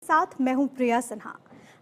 साथ मैं हूं प्रिया सिन्हा।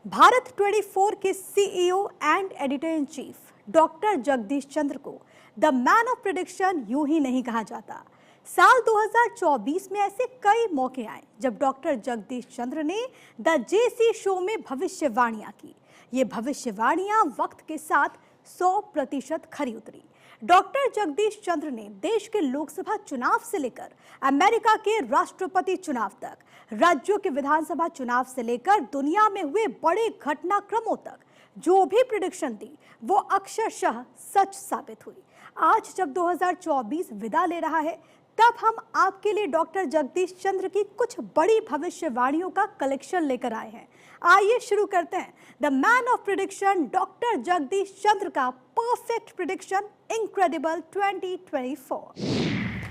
भारत 24 के CEO and editor in chief doctor Jagdish Chandra को द मैन ऑफ प्रेडिक्शन यूं ही नहीं कहा जाता। साल 2024 में ऐसे कई मौके आए जब डॉक्टर जगदीश चंद्र ने द जेसी शो में भविष्यवाणियां की। ये भविष्यवाणियां वक्त के साथ 100% खरी उतरी। डॉक्टर जगदीश चंद्र ने देश के लोकसभा चुनाव से लेकर अमेरिका के राष्ट्रपति चुनाव तक, राज्यों के विधानसभा चुनाव से लेकर दुनिया में हुए बड़े घटनाक्रमों तक जो भी प्रेडिक्शन दी वो अक्षरशः सच साबित हुई। आज जब 2024 विदा ले रहा है तब हम आपके लिए डॉक्टर जगदीश चंद्र की कुछ बड़ी भविष्यवाणियों का कलेक्शन लेकर आए हैं। आइए शुरू करते हैं the man of prediction doctor Jagdish Chandra का परफेक्ट प्रेडिक्शन इनक्रेडिबल 2024।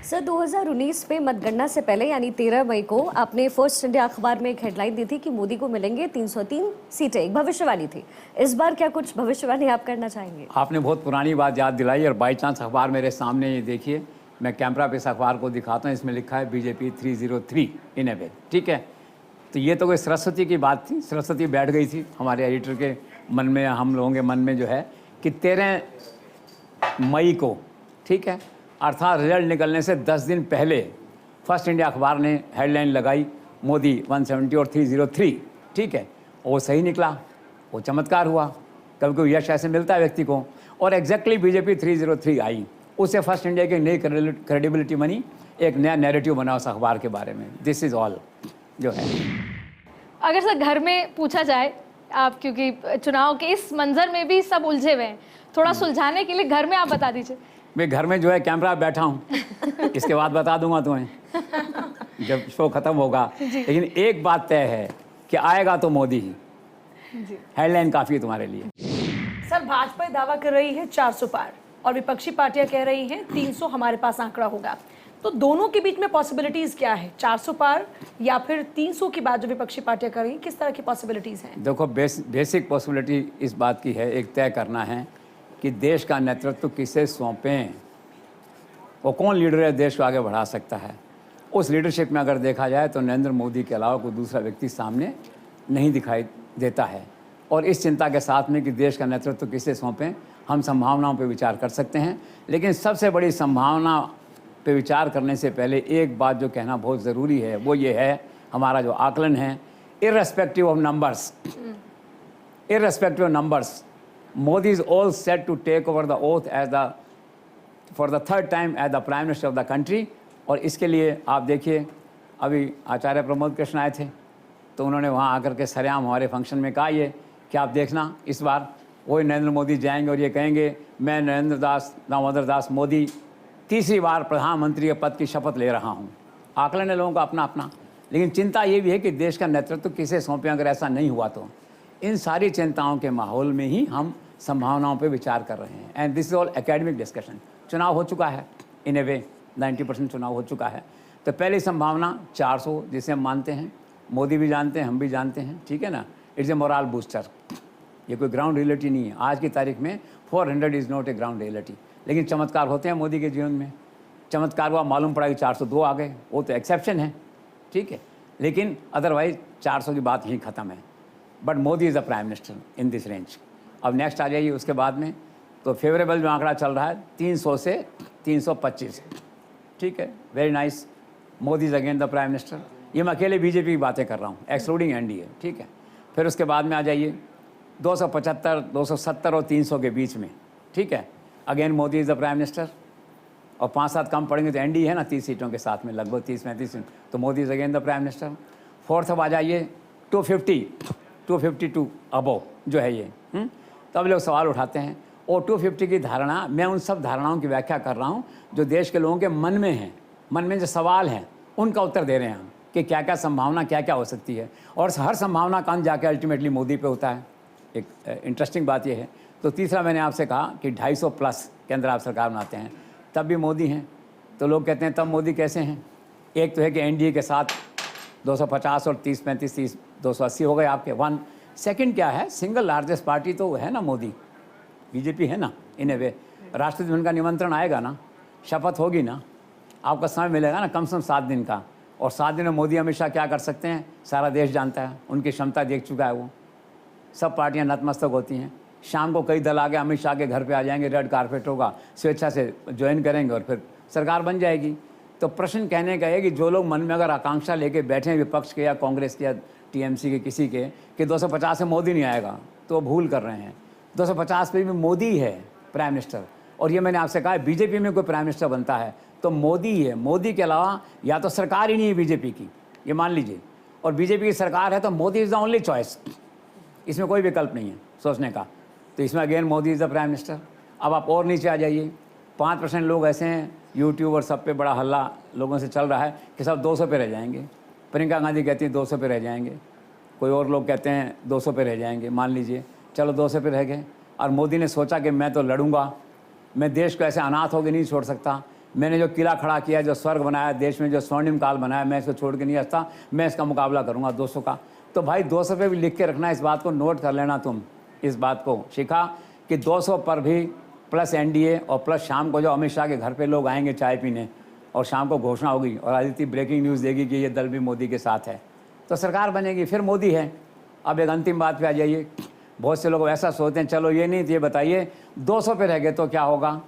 सर 2019 में मतगणना से पहले यानी 13 मई को आपने फर्स्ट इंडिया अखबार में एक हेडलाइन दी थी कि मोदी को मिलेंगे 303 सीटें। एक भविष्यवाणी थी। इस बार क्या कुछ भविष्यवाणी आप करना चाहेंगे? आपने बहुत पुरानी बात याद दिलाई और बाई चांस अखबार मेरे सामने ये देखिए, मैं कैमरा पे इस अखबार को दिखाता हूँ। इसमें लिखा है बीजेपी 303 इन ए वे, ठीक है। तो ये तो कोई सरस्वती की बात थी, सरस्वती बैठ गई थी हमारे एडिटर के मन में, हम लोगों के मन में जो है कि 13 मई को, ठीक है, अर्थात रिजल्ट निकलने से 10 दिन पहले फर्स्ट इंडिया अखबार ने हेडलाइन लगाई मोदी 170 और 303, ठीक है। और वो सही निकला, वो चमत्कार हुआ। कभी कोई यश ऐसे मिलता है व्यक्ति को, और एग्जैक्टली बीजेपी 303 आई। उससे फर्स्ट इंडिया की नई क्रेडिबिलिटी बनी, एक नया नैरेटिव बना उस अखबार के बारे में। दिस इज़ ऑल जो है। अगर सर घर में पूछा जाए, आप क्योंकि चुनाव के इस मंजर में भी सब उलझे हुए हैं, थोड़ा सुलझाने के लिए घर में आप बता दीजिए। मैं घर में जो है कैमरा बैठा हूँ, इसके बाद बता दूंगा तुम्हें जब शो खत्म होगा। लेकिन एक बात तय है कि आएगा तो मोदी ही। हेडलाइन काफ़ी है तुम्हारे लिए। सर भाजपा दावा कर रही है 400 पार और विपक्षी पार्टियां कह रही हैं 300 हमारे पास आंकड़ा होगा। तो दोनों के बीच में पॉसिबिलिटीज क्या है, 400 पार या फिर 300 की बात जो विपक्षी पार्टियां कर रही हैं, किस तरह की पॉसिबिलिटीज हैं? देखो, बेसिक पॉसिबिलिटी इस बात की है, एक तय करना है कि देश का नेतृत्व किसे सौंपें, वो कौन लीडर है देश को आगे बढ़ा सकता है। उस लीडरशिप में अगर देखा जाए तो नरेंद्र मोदी के अलावा कोई दूसरा व्यक्ति सामने नहीं दिखाई देता है। और इस चिंता के साथ में कि देश का नेतृत्व किसे सौंपें, हम संभावनाओं पर विचार कर सकते हैं। लेकिन सबसे बड़ी संभावना पे विचार करने से पहले एक बात जो कहना बहुत ज़रूरी है, वो ये है, हमारा जो आकलन है, irrespective of numbers, Modi is all set to take over the oath for the third time as the Prime Minister of the country। और इसके लिए आप देखिए, अभी आचार्य प्रमोद कृष्ण आए थे तो उन्होंने वहाँ आकर के सरेआम हमारे फंक्शन में कहा ये कि आप देखना इस बार वही नरेंद्र मोदी जाएंगे और ये कहेंगे मैं नरेंद्र दास दामोदर दास मोदी तीसरी बार प्रधानमंत्री के पद की शपथ ले रहा हूँ। आकलन है लोगों का अपना अपना, लेकिन चिंता ये भी है कि देश का नेतृत्व किसे सौंपें। अगर ऐसा नहीं हुआ तो इन सारी चिंताओं के माहौल में ही हम संभावनाओं पे विचार कर रहे हैं। And this is all academic discussion. चुनाव हो चुका है, इन ए वे 90% चुनाव हो चुका है। तो पहली संभावना 400 जिसे हम मानते हैं, मोदी भी जानते हैं, हम भी जानते हैं, ठीक है ना। It's a moral booster. ये कोई ग्राउंड रियलिटी नहीं है। आज की तारीख में 400 is not a ground reality. लेकिन चमत्कार होते हैं मोदी के जीवन में। चमत्कार हुआ, मालूम पड़ा कि 402 आ गए, वो तो एक्सेप्शन है, ठीक है। लेकिन अदरवाइज 400 की बात यहीं ख़त्म है। But Modi is the prime minister in this range. अब नेक्स्ट आ जाइए उसके बाद में, तो फेवरेबल जो आंकड़ा चल रहा है 300 से 325, ठीक है, very nice. Modi is again the prime minister. ये मैं अकेले बीजेपी की बातें कर रहा हूँ, एक्सक्लूडिंग एनडीए, ठीक है। फिर उसके बाद में आ जाइए 275, 270 और 300 के बीच में, ठीक है, again Modi is the prime minister. और 5-7 कम पड़ेंगे तो एनडीए है ना 30 सीटों के साथ में, लगभग 30-35 सीट, तो Modi is again the prime minister. Fourth अब आ जाइए 252 अबव जो है ये। तब लोग सवाल उठाते हैं, और 250 की धारणा, मैं उन सब धारणाओं की व्याख्या कर रहा हूँ जो देश के लोगों के मन में हैं, मन में जो सवाल हैं उनका उत्तर दे रहे हैं हम कि क्या क्या संभावना क्या क्या हो सकती है। और हर संभावना का अंत जाके अल्टीमेटली मोदी पे होता है। एक इंटरेस्टिंग बात यह है। तो तीसरा मैंने आपसे कहा कि 250 प्लस केंद्र आप सरकार बनाते हैं तब भी मोदी हैं। तो लोग कहते हैं तब मोदी कैसे हैं? एक तो है कि एनडीए के साथ 250 और 30-35 280 हो गए आपके वन। सेकंड क्या है, सिंगल लार्जेस्ट पार्टी तो है ना मोदी, बीजेपी है ना। इन ए वे राष्ट्रपति भवन का निमंत्रण आएगा ना, शपथ होगी ना, आपका समय मिलेगा ना कम से कम 7 दिन का। और 7 दिन में मोदी अमित शाह क्या कर सकते हैं सारा देश जानता है, उनकी क्षमता देख चुका है वो। सब पार्टियां नतमस्तक होती हैं। शाम को कई दल आके अमित शाह के घर पे आ जाएंगे, रेड कारपेट होगा, स्वेच्छा से ज्वाइन करेंगे और फिर सरकार बन जाएगी। तो प्रश्न कहने का है कि जो लोग मन में अगर आकांक्षा लेके बैठे हैं विपक्ष के या कांग्रेस के या टीएमसी के किसी के कि 250 से मोदी नहीं आएगा, तो भूल कर रहे हैं। 250 पे भी मोदी है प्राइम मिनिस्टर। और ये मैंने आपसे कहा, बीजेपी में कोई प्राइम मिनिस्टर बनता है तो मोदी ही है। मोदी के अलावा या तो सरकार ही नहीं है बीजेपी की, ये मान लीजिए, और बीजेपी की सरकार है तो Modi is the only choice, इसमें कोई विकल्प नहीं है सोचने का। तो इसमें again Modi is the prime minister. अब आप और नीचे आ जाइए, 5% लोग ऐसे हैं, यूट्यूब और सब पे बड़ा हल्ला लोगों से चल रहा है कि सब 200 पे रह जाएंगे। प्रियंका गांधी कहती है 200 पे रह जाएंगे, कोई और लोग कहते हैं 200 पे रह जाएंगे। मान लीजिए चलो 200 पे रह गए, और मोदी ने सोचा कि मैं तो लड़ूंगा, मैं देश को ऐसे अनाथ होकर नहीं छोड़ सकता। मैंने जो किला खड़ा किया, जो स्वर्ग बनाया देश में, जो स्वर्णिम काल बनाया, मैं इसको छोड़ के नहीं हंसता, मैं इसका मुकाबला करूंगा 200 का। तो भाई 200 पे भी लिख के रखना, इस बात को नोट कर लेना। तुम इस बात को शिखा कि 200 पर भी प्लस एनडीए और प्लस शाम को जो अमित शाह के घर पे लोग आएंगे चाय पीने, और शाम को घोषणा होगी और आदित्य ब्रेकिंग न्यूज़ देगी कि ये दल भी मोदी के साथ है, तो सरकार बनेगी, फिर मोदी है। अब एक अंतिम बात पे आ जाइए। बहुत से लोग ऐसा सोचते हैं चलो ये नहीं तो ये बताइए 200 पे रह गए तो क्या होगा,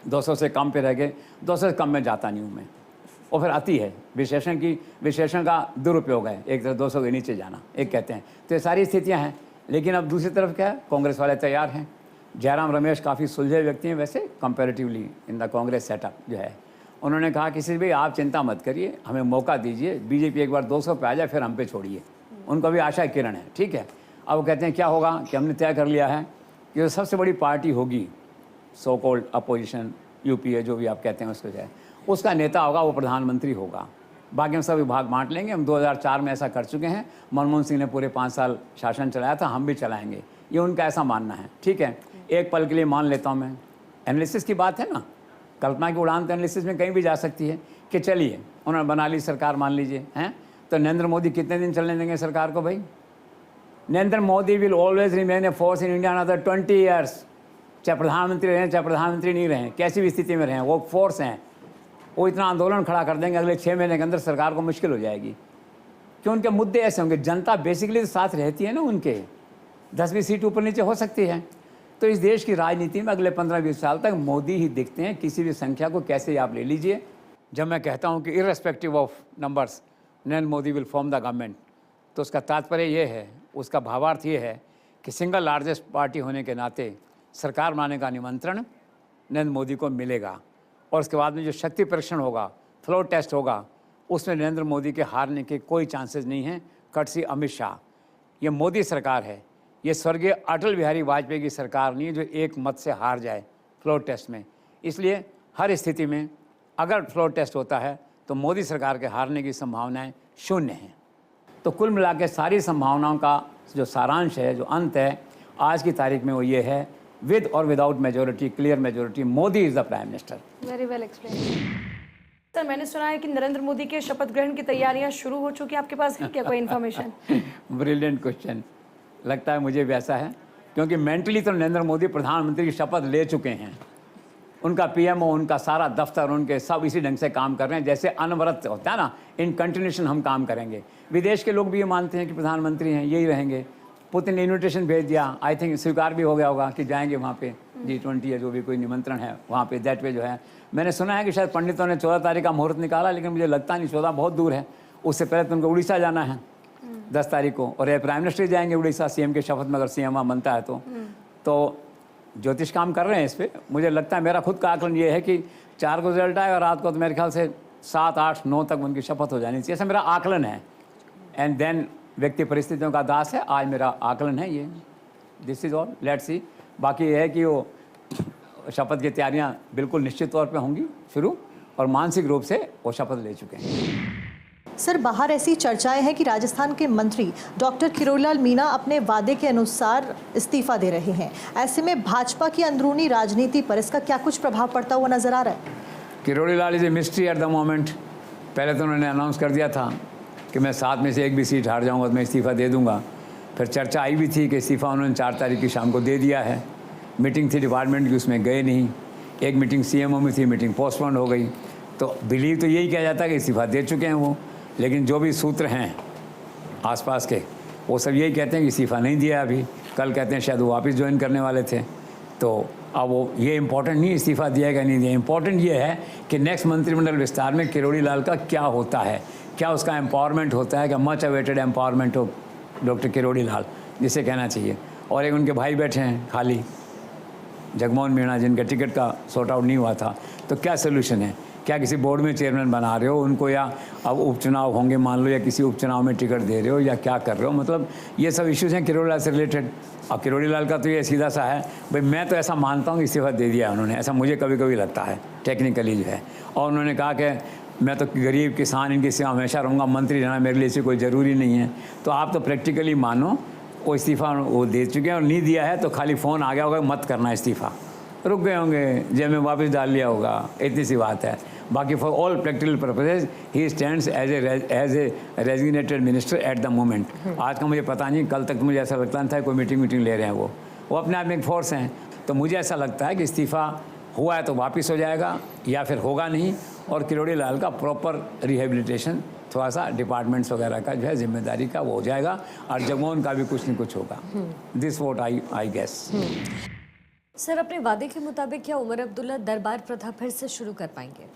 200 से कम पे रह गए, 200 से कम में जाता नहीं हूँ मैं। और फिर अति है, विशेषण का दुरुपयोग है, एक तरफ 200 के नीचे जाना एक कहते हैं। तो ये सारी स्थितियाँ हैं। लेकिन अब दूसरी तरफ क्या है, कांग्रेस वाले तैयार हैं। जयराम रमेश काफ़ी सुलझे व्यक्ति हैं वैसे comparatively in the Congress setup जो है। उन्होंने कहा किसी भी आप चिंता मत करिए, हमें मौका दीजिए, बीजेपी एक बार 200 पे आ जाए फिर हम पे छोड़िए। उनको भी आशा किरण है, ठीक है। अब वो कहते हैं क्या होगा कि हमने तय कर लिया है कि जो सबसे बड़ी पार्टी होगी, सो कॉल्ड अपोजिशन, यूपीए जो भी आप कहते हैं उसको जो है, उसका नेता होगा, वो प्रधानमंत्री होगा। बाकी हम सब विभाग बांट लेंगे। हम 2004 में ऐसा कर चुके हैं, मनमोहन सिंह ने पूरे 5 साल शासन चलाया था, हम भी चलाएंगे, ये उनका ऐसा मानना है, ठीक है। एक पल के लिए मान लेता हूँ मैं, एनालिसिस की बात है ना, कल्पना की उड़ान तो एनालिसिस में कहीं भी जा सकती है कि चलिए उन्होंने बना ली सरकार, मान लीजिए हैं, तो नरेंद्र मोदी कितने दिन चलने देंगे सरकार को भाई? Narendra Modi will always remain a force in India another 20 years. चाहे प्रधानमंत्री रहें चाहे प्रधानमंत्री नहीं रहें, कैसी भी स्थिति में रहें, वो फोर्स हैं। वो इतना आंदोलन खड़ा कर देंगे अगले 6 महीने के अंदर, सरकार को मुश्किल हो जाएगी। क्यों? उनके मुद्दे ऐसे होंगे, जनता बेसिकली तो साथ रहती है ना उनके, 10-20 सीट ऊपर नीचे हो सकती है। तो इस देश की राजनीति में अगले 15-20 साल तक मोदी ही दिखते हैं, किसी भी संख्या को कैसे आप ले लीजिए। जब मैं कहता हूँ कि irrespective of numbers Narendra Modi will form the government, तो उसका तात्पर्य ये है, उसका भावार्थ ये है कि सिंगल लार्जेस्ट पार्टी होने के नाते सरकार बनाने का निमंत्रण नरेंद्र मोदी को मिलेगा। और उसके बाद में जो शक्ति परीक्षण होगा, फ्लोर टेस्ट होगा, उसमें नरेंद्र मोदी के हारने के कोई चांसेस नहीं हैं। कटसी अमित शाह, ये मोदी सरकार है, ये स्वर्गीय अटल बिहारी वाजपेयी की सरकार नहीं है जो एक मत से हार जाए फ्लोर टेस्ट में। इसलिए हर स्थिति में अगर फ्लोर टेस्ट होता है तो मोदी सरकार के हारने की संभावनाएं 0 हैं। तो कुल मिला के सारी संभावनाओं का जो सारांश है, जो अंत है आज की तारीख में, वो ये है, विद और without majority, clear majority, Modi is the prime minister. Very well explain. Sir, मैंने सुना है कि नरेंद्र मोदी के शपथ ग्रहण की तैयारियां शुरू हो चुकी हैं, आपके पास है क्या कोई इन्फॉर्मेशन? ब्रिलियंट क्वेश्चन, लगता है मुझे भी ऐसा है, क्योंकि मेंटली तो नरेंद्र मोदी प्रधानमंत्री की शपथ ले चुके हैं। उनका पीएमओ, उनका सारा दफ्तर, उनके सब इसी ढंग से काम कर रहे हैं जैसे अनवरत होता है ना, इन कंटिन्यूशन हम काम करेंगे। विदेश के लोग भी ये मानते हैं कि प्रधानमंत्री हैं, यही रहेंगे। पुतिन ने इन्विटेशन भेज दिया, आई थिंक स्वीकार भी हो गया होगा कि जाएंगे वहाँ पे, G20 या जो भी कोई निमंत्रण है वहाँ पे, दैट वे जो है। मैंने सुना है कि शायद पंडितों ने 14 तारीख का मुहूर्त निकाला, लेकिन मुझे लगता नहीं, 14 बहुत दूर है। उससे पहले तो उनको उड़ीसा जाना है 10 तारीख को, और ये प्राइम मिनिस्टर जाएंगे उड़ीसा सीएम के शपथ में, अगर सीएम वहाँ बनता है तो ज्योतिष काम कर रहे हैं इस पर। मुझे लगता है, मेरा खुद का आकलन ये है कि 4 को रिजल्ट आएगा, रात को तो मेरे ख्याल से 7, 8, 9 तक उनकी शपथ हो जानी चाहिए, ऐसा मेरा आकलन है। एंड देन व्यक्ति परिस्थितियों का दास है, आज मेरा आकलन है ये। This is all, let's see. बाकी ये है कि वो शपथ की तैयारियां बिल्कुल निश्चित तौर पे होंगी शुरू, और मानसिक रूप से वो शपथ ले चुके हैं। सर, बाहर ऐसी चर्चाएं हैं कि राजस्थान के मंत्री डॉक्टर किरोड़ीलाल मीणा अपने वादे के अनुसार इस्तीफा दे रहे हैं। ऐसे में भाजपा की अंदरूनी राजनीति पर इसका क्या कुछ प्रभाव पड़ता हुआ नजर आ रहा है? Kirodilal is a mystery eight the moment. पहले तो उन्होंने अनाउंस कर दिया था कि मैं 7 में से 1 भी सीट हार जाऊंगा तो मैं इस्तीफा दे दूंगा। फिर चर्चा आई भी थी कि इस्तीफा उन्होंने 4 तारीख की शाम को दे दिया है। मीटिंग थी डिपार्टमेंट की, उसमें गए नहीं। एक मीटिंग सीएमओ में थी, मीटिंग पोस्टपोन हो गई। तो बिलीव तो यही किया जाता है कि इस्तीफा दे चुके हैं वो, लेकिन जो भी सूत्र हैं आसपास के वो सब यही कहते हैं कि इस्तीफा नहीं दिया अभी, कल कहते हैं शायद वो वापस ज्वाइन करने वाले थे। तो अब वो ये इम्पोर्टेंट नहीं इस्तीफा दिया या नहीं दिया, इम्पोर्टेंट ये है कि नेक्स्ट मंत्रिमंडल विस्तार में किरोड़ी लाल का क्या होता है, क्या उसका एम्पावरमेंट होता है, कि मच अवेटेड एम्पावरमेंट हो डॉक्टर किरोड़ी लाल जिसे कहना चाहिए। और एक उनके भाई बैठे हैं खाली, जगमोहन मीणा, जिनका टिकट का सॉर्ट आउट नहीं हुआ था, तो क्या सोल्यूशन है? क्या किसी बोर्ड में चेयरमैन बना रहे हो उनको, या अब उपचुनाव होंगे मान लो, या किसी उपचुनाव में टिकट दे रहे हो, या क्या कर रहे हो? मतलब ये सब इश्यूज हैं किरोड़ी लाल से रिलेटेड। अब किरोड़ी लाल का तो ये सीधा सा है भाई, मैं तो ऐसा मानता हूँ कि इस्तीफा दे दिया उन्होंने, ऐसा मुझे कभी कभी लगता है टेक्निकली जो है। और उन्होंने कहा कि मैं तो गरीब किसान इनकी सेवा हमेशा रहूँगा, मंत्री रहना मेरे लिए इसे कोई ज़रूरी नहीं है। तो आप तो प्रैक्टिकली मानो वो इस्तीफा वो दे चुके हैं, और नहीं दिया है तो खाली फ़ोन आ गया होगा मत करना इस्तीफा, रुक गए होंगे, जेब में वापस डाल लिया होगा, इतनी सी बात है। बाकी for all practical purposes he stands as a resignated minister at the moment. आज का मुझे पता नहीं, कल तक मुझे ऐसा लगता था कोई मीटिंग ले रहे हैं वो अपने आप में एक फोर्स हैं। तो मुझे ऐसा लगता है कि इस्तीफ़ा हुआ है तो वापस हो जाएगा, या फिर होगा नहीं, और किरोड़ी लाल का प्रॉपर रिहेबिलिटेशन थोड़ा सा डिपार्टमेंट्स वगैरह का जो है जिम्मेदारी का वो हो जाएगा, और जगमोहन का भी कुछ न कुछ होगा। This vote I guess. Sir, अपने वादे के मुताबिक क्या उमर अब्दुल्ला दरबार प्रथा फिर से शुरू कर पाएंगे?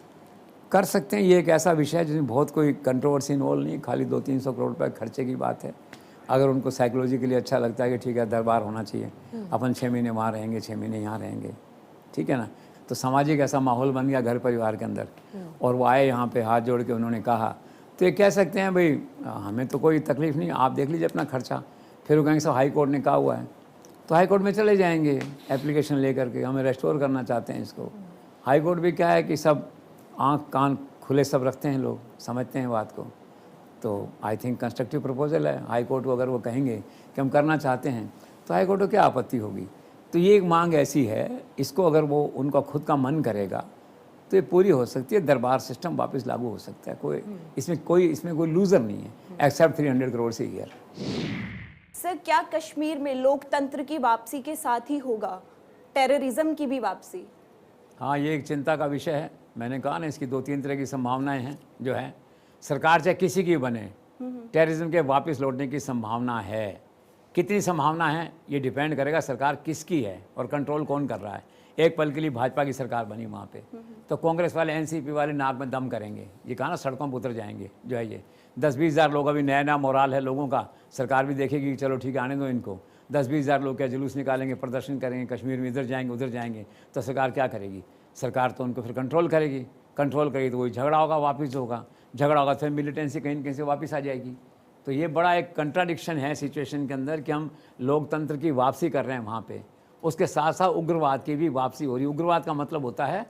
कर सकते हैं। ये एक ऐसा विषय है जिसमें बहुत कोई कंट्रोवर्सी इन्वॉल्व नहीं, खाली 200-300 करोड़ रुपए खर्चे की बात है। अगर उनको साइकोलॉजिकली अच्छा लगता है कि ठीक है दरबार होना चाहिए, अपन 6 महीने वहाँ रहेंगे, 6 महीने यहाँ रहेंगे, ठीक है ना, तो सामाजिक ऐसा माहौल बन गया घर परिवार के अंदर, और वो आए यहाँ पे हाथ जोड़ के उन्होंने कहा, तो ये कह सकते हैं भाई हमें तो कोई तकलीफ़ नहीं, आप देख लीजिए अपना खर्चा। फिर वो कहेंगे सब हाई कोर्ट ने कहा हुआ है, तो हाई कोर्ट में चले जाएंगे एप्लीकेशन लेकर के, हमें रेस्टोर करना चाहते हैं इसको। हाई कोर्ट भी क्या है कि सब आँख कान खुले सब रखते हैं, लोग समझते हैं बात को। तो आई थिंक कंस्ट्रक्टिव प्रपोजल है हाई कोर्ट को, अगर वो कहेंगे कि हम करना चाहते हैं तो हाई कोर्ट को क्या आपत्ति होगी। तो ये एक मांग ऐसी है, इसको अगर वो उनका खुद का मन करेगा तो ये पूरी हो सकती है, दरबार सिस्टम वापस लागू हो सकता है। कोई इसमें कोई लूज़र नहीं है एक्सेप्ट 300 करोड़ से ईयर। सर, क्या कश्मीर में लोकतंत्र की वापसी के साथ ही होगा टेररिज्म की भी वापसी? हाँ, ये एक चिंता का विषय है। मैंने कहा ना, इसकी 2-3 तरह की संभावनाएं हैं जो है। सरकार चाहे किसी की बने, टेररिज्म के वापस लौटने की संभावना है। कितनी संभावना है ये डिपेंड करेगा सरकार किसकी है और कंट्रोल कौन कर रहा है। एक पल के लिए भाजपा की सरकार बनी वहाँ पे, तो कांग्रेस वाले एनसीपी वाले नाक में दम करेंगे, ये कहा ना सड़कों पर उतर जाएंगे जो है। ये 10-20 हज़ार लोग, अभी नया मोराल है लोगों का, सरकार भी देखेगी कि चलो ठीक है आने दो इनको। 10-20 हज़ार लोग क्या जुलूस निकालेंगे, प्रदर्शन करेंगे, कश्मीर में इधर जाएंगे उधर जाएंगे, तो सरकार क्या करेगी? सरकार तो उनको फिर कंट्रोल करेगी तो वही झगड़ा होगा, वापस होगा, झगड़ा होगा फिर मिलिटेंसी कहीं न कहीं से वापस आ जाएगी। तो ये बड़ा एक कंट्राडिक्शन है सिचुएशन के अंदर कि हम लोकतंत्र की वापसी कर रहे हैं वहाँ पे, उसके साथ साथ उग्रवाद की भी वापसी हो रही है। उग्रवाद का मतलब होता है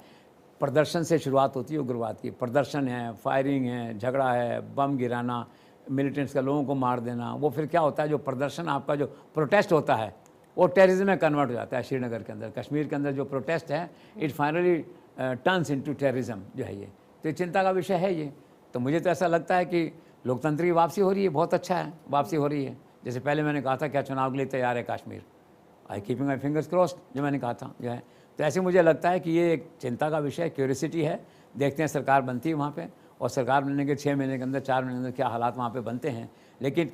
प्रदर्शन से शुरुआत होती है उग्रवाद की। प्रदर्शन है, फायरिंग है, झगड़ा है, बम गिराना, मिलिटेंट्स का लोगों को मार देना, वो फिर क्या होता है, जो प्रदर्शन आपका जो प्रोटेस्ट होता है वो टेररिज्म में कन्वर्ट हो जाता है। श्रीनगर के अंदर, कश्मीर के अंदर जो प्रोटेस्ट है, it finally turns into terrorism जो है ये। तो ये चिंता का विषय है ये। तो मुझे तो ऐसा लगता है कि लोकतंत्र की वापसी हो रही है, बहुत अच्छा है वापसी हो रही है। जैसे पहले मैंने कहा था क्या चुनाव के लिए तैयार है कश्मीर, आई कीपिंग माई फिंगर्स क्रॉस्ड, जो मैंने कहा था जो है। तो ऐसे मुझे लगता है कि ये एक चिंता का विषय, क्यूरियोसिटी है। देखते हैं सरकार बनती है वहाँ पे, और सरकार बनने के 6 महीने के अंदर, 4 महीने के अंदर क्या हालात वहाँ पे बनते हैं। लेकिन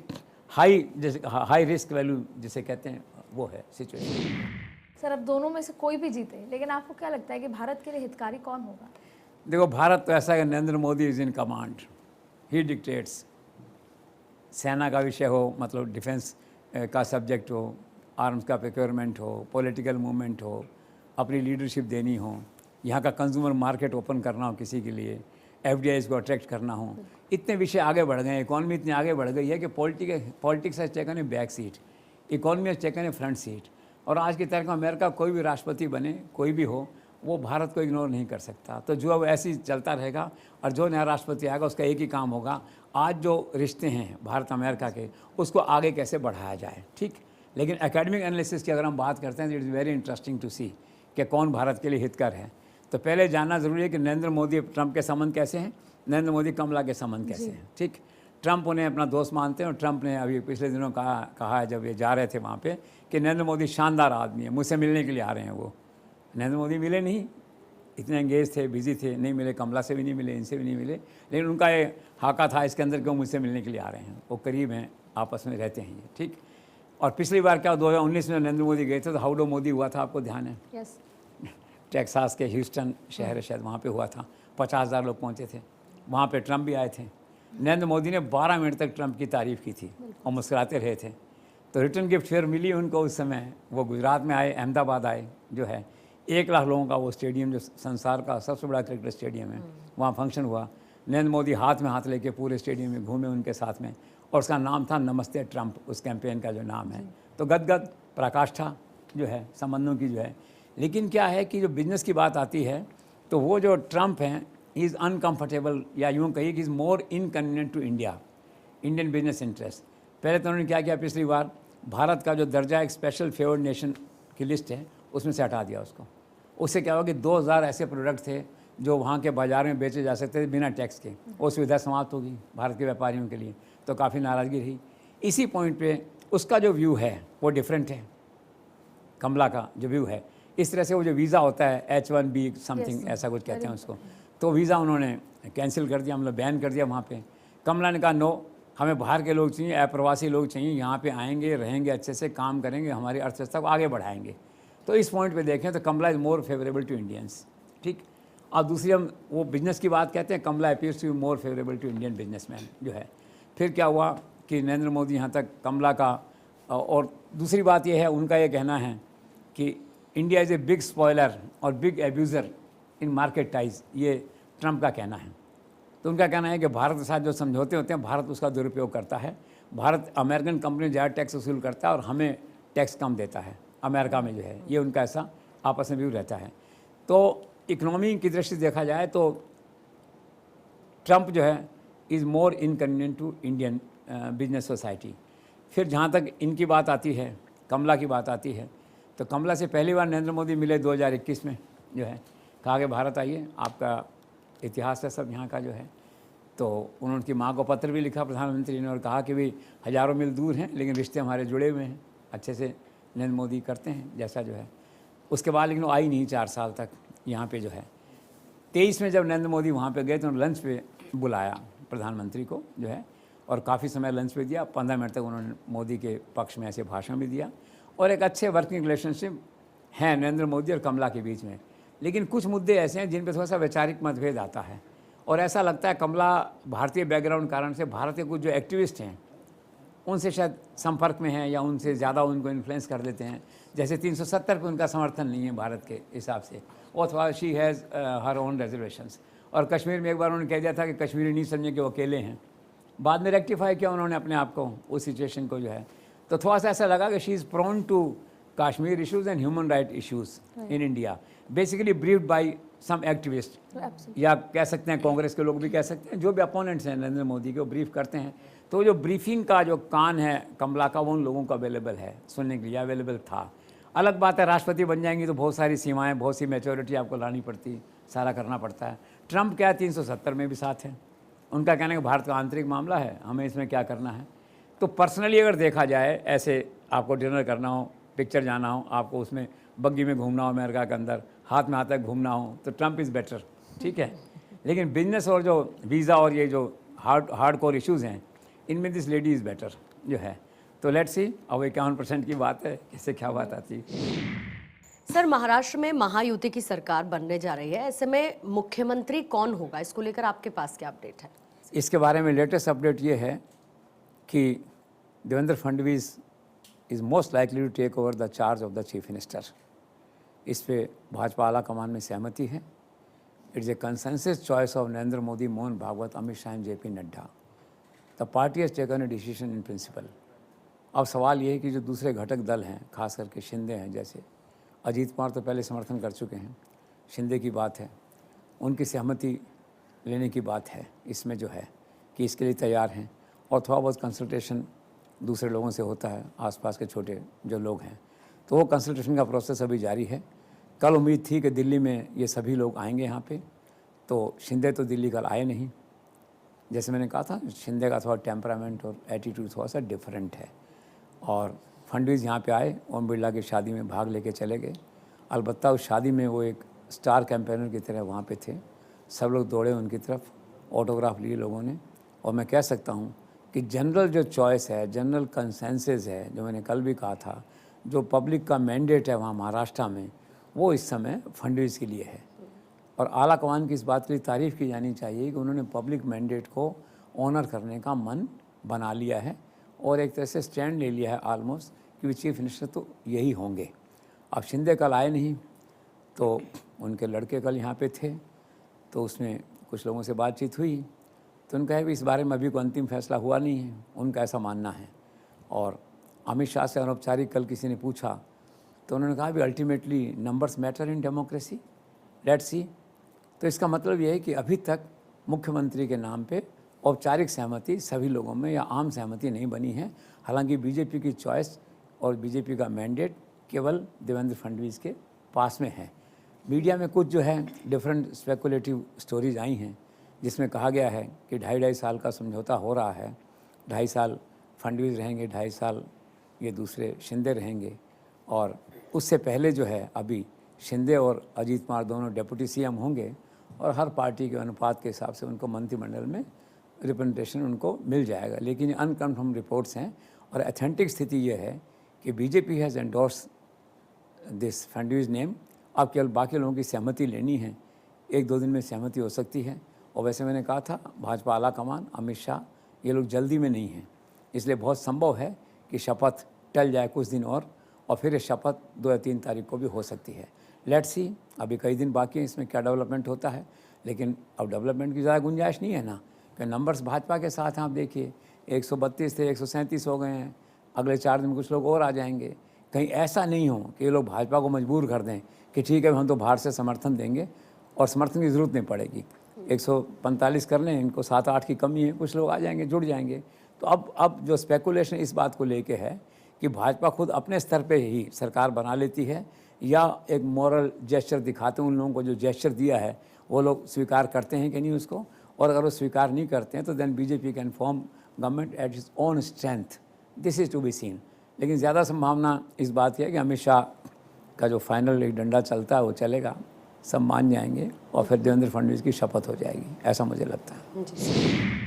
हाई रिस्क वैल्यू जिसे कहते हैं वो है सिचुएशन। सर, अब दोनों में से कोई भी जीते, लेकिन आपको क्या लगता है कि भारत के लिए हितकारी कौन होगा? देखो, भारत तो ऐसा है, Narendra Modi is in command, he dictates. सेना का विषय हो, मतलब डिफेंस का सब्जेक्ट हो, आर्म्स का प्रोक्योरमेंट हो, पॉलिटिकल मूवमेंट हो, अपनी लीडरशिप देनी हो, यहाँ का कंज्यूमर मार्केट ओपन करना हो किसी के लिए, एफडीआईज़ को अट्रैक्ट करना हो, इतने विषय आगे बढ़ गए हैं। इकॉनमी इतनी आगे बढ़ गई है कि politics has taken A back seat, economy has taken A front seat. और आज की तारीख में अमेरिका कोई भी राष्ट्रपति बने, कोई भी हो, वो भारत को इग्नोर नहीं कर सकता। तो जो अब ऐसे ही चलता रहेगा, और जो नया राष्ट्रपति आएगा उसका एक ही काम होगा, आज जो रिश्ते हैं भारत अमेरिका के, उसको आगे कैसे बढ़ाया जाए, ठीक। लेकिन एकेडमिक एनालिसिस की अगर हम बात करते हैं तो it is very interesting to see कि कौन भारत के लिए हितकर है। तो पहले जानना ज़रूरी है कि नरेंद्र मोदी ट्रंप के संबंध कैसे हैं, नरेंद्र मोदी कमला के संबंध कैसे हैं, ठीक। ट्रंप उन्हें अपना दोस्त मानते हैं, और ट्रंप ने अभी पिछले दिनों कहा है जब ये जा रहे थे वहाँ पे कि नरेंद्र मोदी शानदार आदमी है, मुझसे मिलने के लिए आ रहे हैं वो। नरेंद्र मोदी मिले नहीं, इतने एंगेज थे, बिजी थे, नहीं मिले, कमला से भी नहीं मिले, इनसे भी नहीं मिले, लेकिन उनका ये हाका था इसके अंदर कि वो मुझसे मिलने के लिए आ रहे हैं, वो करीब हैं, आपस में रहते हैं ये, ठीक। और पिछली बार क्या 2019 में नरेंद्र मोदी गए थे तो हाउडो मोदी हुआ था, आपको ध्यान है? यस। टेक्सास के ह्यूस्टन शहर है शायद, वहाँ पे हुआ था, 50,000 लोग पहुँचे थे, वहाँ पे ट्रम्प भी आए थे। नरेंद्र मोदी ने 12 मिनट तक ट्रम्प की तारीफ़ की थी और मुस्कुराते रहे थे। तो रिटर्न गिफ्ट फिर मिली उनको उस समय, वो गुजरात में आए, अहमदाबाद आए, जो है 1 लाख लोगों का वो स्टेडियम, जो संसार का सबसे बड़ा क्रिकेट स्टेडियम है, वहाँ फंक्शन हुआ। नरेंद्र मोदी हाथ में हाथ लेके पूरे स्टेडियम में घूमे उनके साथ में, और उसका नाम था नमस्ते ट्रम्प, उस कैंपेन का जो नाम है। तो गदगद पराकाष्ठा जो है संबंधों की जो है। लेकिन क्या है कि जो बिजनेस की बात आती है तो वो जो ट्रम्प हैं, इज़ अनकम्फर्टेबल, या यूँ कहिए कि is more inconvenient to India, Indian business interest. पहले तो उन्होंने क्या किया, पिछली बार भारत का जो दर्जा एक स्पेशल फेवर्ड नेशन की लिस्ट है उसमें से हटा दिया उसको। उससे क्या हुआ कि 2000 ऐसे प्रोडक्ट थे जो वहाँ के बाज़ार में बेचे जा सकते थे बिना टैक्स के, वो सुविधा समाप्त होगी भारत के व्यापारियों के लिए, तो काफ़ी नाराज़गी रही। इसी पॉइंट पे उसका जो व्यू है वो डिफरेंट है, कमला का जो व्यू है। इस तरह से वो जो वीज़ा होता है H1B समथिंग ऐसा कुछ कहते हैं उसको, तो वीज़ा उन्होंने कैंसिल कर दिया, मतलब बैन कर दिया वहाँ पे। कमला ने कहा नो, हमें बाहर के लोग चाहिए, अप्रवासी लोग चाहिए, यहाँ पे आएंगे, रहेंगे, अच्छे से काम करेंगे, हमारी अर्थव्यवस्था को आगे बढ़ाएंगे। तो इस पॉइंट पे देखें तो Kamala is more favourable to Indians, ठीक। और दूसरी हम वो बिज़नेस की बात कहते हैं, Kamala appears to be more favourable to Indian businessman जो है। फिर क्या हुआ कि नरेंद्र मोदी यहाँ तक कमला का, और दूसरी बात यह है, उनका ये कहना है कि India is a big spoiler और बिग एब्यूज़र इन मार्केट टाइज, ये ट्रम्प का कहना है। तो उनका कहना है कि भारत के साथ जो समझौते होते हैं भारत उसका दुरुपयोग करता है, भारत अमेरिकन कंपनी ज़्यादा टैक्स वसूल करता है और हमें टैक्स कम देता है अमेरिका में जो है, ये उनका ऐसा आपस में व्यू रहता है। तो इकोनॉमी की दृष्टि से देखा जाए तो ट्रम्प जो है is more inconvenient to Indian business society. फिर जहाँ तक इनकी बात आती है, कमला की बात आती है, तो कमला से पहली बार नरेंद्र मोदी मिले 2021 में जो है, कहा कि भारत आइए, आपका इतिहास है सब यहाँ का जो है। तो उन्होंने उनकी माँ को पत्र भी लिखा प्रधानमंत्री ने और कहा कि भाई हज़ारों मील दूर हैं लेकिन रिश्ते हमारे जुड़े हुए हैं, अच्छे से नरेंद्र मोदी करते हैं जैसा जो है। उसके बाद लेकिन वो आई नहीं 4 साल तक यहाँ पे जो है। 23 में जब नरेंद्र मोदी वहाँ पे गए तो लंच पे बुलाया प्रधानमंत्री को जो है, और काफ़ी समय लंच पे दिया, 15 मिनट तक उन्होंने मोदी के पक्ष में ऐसे भाषण भी दिया, और एक अच्छे वर्किंग रिलेशनशिप हैं नरेंद्र मोदी और कमला के बीच में। लेकिन कुछ मुद्दे ऐसे हैं जिन पर थोड़ा सा वैचारिक मतभेद आता है, और ऐसा लगता है कमला भारतीय बैकग्राउंड कारण से भारत के कुछ जो एक्टिविस्ट हैं उनसे शायद संपर्क में हैं या उनसे ज़्यादा उनको इन्फ्लुएंस कर देते हैं। जैसे 370 पे उनका समर्थन नहीं है भारत के हिसाब से, और थोड़ा she has her own reservations. और कश्मीर में एक बार उन्होंने कह दिया था कि कश्मीरी नहीं समझे कि वो अकेले हैं, बाद में रेक्टिफाई किया उन्होंने अपने आप को, उस सिचुएशन को जो है। तो थोड़ा सा ऐसा लगा कि she is prone to Kashmir issues and human right issues in India, basically briefed by some activist, या कह सकते हैं कांग्रेस के लोग भी कह सकते हैं, जो भी अपोनेंट्स हैं नरेंद्र मोदी के वो ब्रीफ करते हैं। तो जो ब्रीफिंग का जो कान है कमला का वो उन लोगों को अवेलेबल है, सुनने के लिए अवेलेबल था। अलग बात है राष्ट्रपति बन जाएंगी तो बहुत सारी सीमाएं, बहुत सी मैच्योरिटी आपको लानी पड़ती, सारा करना पड़ता है। ट्रम्प क्या 370 में भी साथ है, उनका कहना है कि भारत का आंतरिक मामला है, हमें इसमें क्या करना है। तो पर्सनली अगर देखा जाए, ऐसे आपको डिनर करना हो, पिक्चर जाना हो, आपको उसमें बग्गी में घूमना हो अमेरिका के अंदर, हाथ में हाथ तक घूमना हो, तो ट्रम्प इज़ बेटर, ठीक है। लेकिन बिजनेस और जो वीज़ा और ये जो हार्ड कोर इशूज़ हैं, इनमें दिस लेडी इज़ बेटर जो है। तो लेट्स सी, अब 51% की बात है, इससे क्या बात आती है। सर, महाराष्ट्र में महायुति की सरकार बनने जा रही है, ऐसे में मुख्यमंत्री कौन होगा, इसको लेकर आपके पास क्या अपडेट है? इसके बारे में लेटेस्ट अपडेट ये है कि Devendra Fadnavis is most likely to take over the charge of the chief minister. इस पे भाजपा आला कमान में सहमति है। It's a consensus choice of Narendra Modi, Mohan Bhagwat, Amit Shah and JP Nadda. The party has taken a decision in principle. अब सवाल ये है कि जो दूसरे घटक दल हैं, खास करके शिंदे हैं, जैसे अजीत कुमार तो पहले समर्थन कर चुके हैं, शिंदे की बात है, उनकी सहमति लेने की बात है इसमें जो है कि इसके लिए तैयार हैं, और थोड़ा बहुत कंसल्टेशन दूसरे लोगों से होता है, आसपास के छोटे जो लोग हैं, तो वो कंसल्टेशन का प्रोसेस अभी जारी है। कल उम्मीद थी कि दिल्ली में ये सभी लोग आएंगे यहाँ पे, तो शिंदे तो दिल्ली कल आए नहीं। जैसे मैंने कहा था, शिंदे का थोड़ा टेम्परामेंट और एटीट्यूड थोड़ा सा डिफरेंट है, और फडणवीस यहाँ पे आए, ओम बिरला की शादी में भाग लेके चले गए। अलबत्ता उस शादी में वो एक स्टार कैंपेनर की तरह वहाँ पे थे। सब लोग दौड़े उनकी तरफ, ऑटोग्राफ लिए लोगों ने। और मैं कह सकता हूँ कि जनरल जो चॉइस है, जनरल कंसेंसस है, जो मैंने कल भी कहा था, जो पब्लिक का मैंडेट है वहाँ महाराष्ट्र में, वो इस समय फडणवीस के लिए है। और आला कमान की इस बात के लिए तारीफ़ की जानी चाहिए कि उन्होंने पब्लिक मैंडेट को ऑनर करने का मन बना लिया है और एक तरह से स्टैंड ले लिया है ऑलमोस्ट कि चीफ मिनिस्टर तो यही होंगे। अब शिंदे कल आए नहीं, तो उनके लड़के कल यहाँ पे थे, तो उसमें कुछ लोगों से बातचीत हुई, तो उनका है भी इस बारे में अभी कोई अंतिम फैसला हुआ नहीं है, उनका ऐसा मानना है। और अमित शाह से अनौपचारिक कल किसी ने पूछा तो उन्होंने कहा भी ultimately numbers matter in democracy, let's see. तो इसका मतलब ये है कि अभी तक मुख्यमंत्री के नाम पे औपचारिक सहमति सभी लोगों में या आम सहमति नहीं बनी है। हालांकि बीजेपी की चॉइस और बीजेपी का मैंडेट केवल देवेंद्र फडणवीस के पास में है। मीडिया में कुछ जो है डिफरेंट स्पेकुलेटिव स्टोरीज आई हैं जिसमें कहा गया है कि 2.5 साल का समझौता हो रहा है, 2.5 साल फडणवीस रहेंगे, 2.5 साल ये दूसरे शिंदे रहेंगे। और उससे पहले जो है अभी शिंदे और अजीत कुमार दोनों डिप्टी सीएम होंगे और हर पार्टी के अनुपात के हिसाब से उनको मंत्रिमंडल में रिप्रेजेंटेशन उनको मिल जाएगा। लेकिन अनकन्फर्म रिपोर्ट्स हैं और अथेंटिक स्थिति ये है कि BJP has endorse this Fadnavis name. अब केवल बाकी लोगों की सहमति लेनी है, 1-2 दिन में सहमति हो सकती है। और वैसे मैंने कहा था भाजपा आला कमान, अमित शाह, ये लोग जल्दी में नहीं हैं, इसलिए बहुत संभव है कि शपथ टल जाए कुछ दिन और फिर ये शपथ 2 या 3 तारीख को भी हो सकती है। लेट्स सी, अभी कई दिन बाकी हैं, इसमें क्या डेवलपमेंट होता है। लेकिन अब डेवलपमेंट की ज़्यादा गुंजाइश नहीं है ना, कि नंबर्स भाजपा के साथ हैं। आप देखिए 132 थे, 137 हो गए हैं, अगले 4 दिन में कुछ लोग और आ जाएंगे। कहीं ऐसा नहीं हो कि ये लोग भाजपा को मजबूर कर दें कि ठीक है हम तो बाहर से समर्थन देंगे, और समर्थन की ज़रूरत नहीं पड़ेगी। 145 कर लें, इनको 7-8 की कमी है, कुछ लोग आ जाएंगे, जुड़ जाएंगे। तो अब जो स्पेकुलेशन इस बात को लेके है कि भाजपा खुद अपने स्तर पे ही सरकार बना लेती है या एक मॉरल जेस्चर दिखाते हैं उन लोगों को, जो जेस्चर दिया है वो लोग स्वीकार करते हैं कि नहीं उसको। और अगर वो स्वीकार नहीं करते हैं तो then BJP can form government at its own strength. This is to be seen. लेकिन ज़्यादा संभावना इस बात की है कि अमित शाह का जो फाइनल एक डंडा चलता है वो चलेगा, सब मान जाएंगे और फिर देवेंद्र फडणवीस की शपथ हो जाएगी, ऐसा मुझे लगता है।